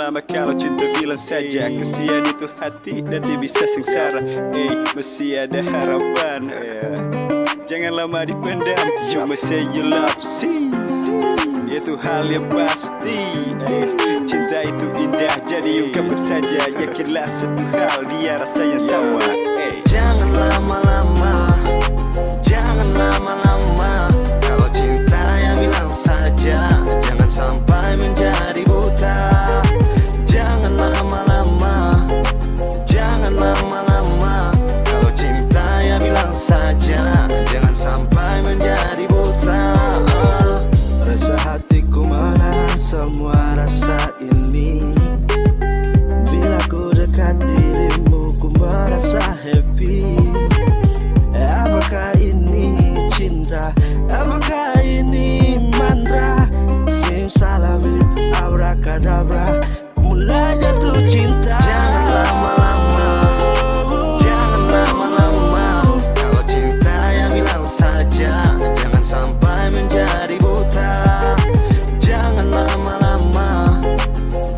lama kalau cinta bilang saja. Kesian itu hati nanti bisa sengsara. Masih ada harapan. Jangan lama dipendam. You must say you love, see. Itu hal yang pasti. Cinta itu indah, jadi ungkapkan saja. Yakinlah satu hal, dia rasa yang sama. Jangan lama-lama, jangan lama-lama. Kalau cinta ya bilang saja, jangan sampai menjadi buta. Jangan lama-lama, jangan lama-lama. Kalau cinta ya bilang saja, jangan sampai menjadi buta. Rasa hatiku menahan semua rasa ini. Bila ku dekat dirimu, ku merasa happy. Apakah ini cinta? Apakah ini mantra? Simsalabim, abracadabra, ku mulai jatuh cinta. Jangan lama-lama, jangan lama-lama. Kalau cinta ya bilang saja, jangan sampai menjadi buta. Jangan lama-lama,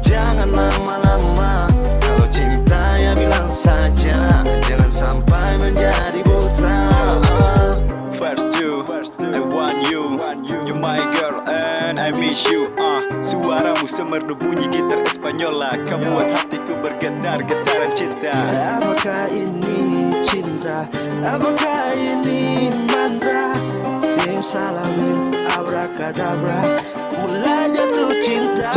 jangan lama-lama. Kalau cinta ya bilang saja, jangan sampai menjadi buta. First you, I want you. You're my girl and I miss you. Suaramu semerdu bunyi gitar Espanyola. Kamu buat hatiku bergetar, getaran cinta. Apakah ini cinta? Apakah ini mantra? Simsalabim, abracadabra, ku mulai jatuh cinta.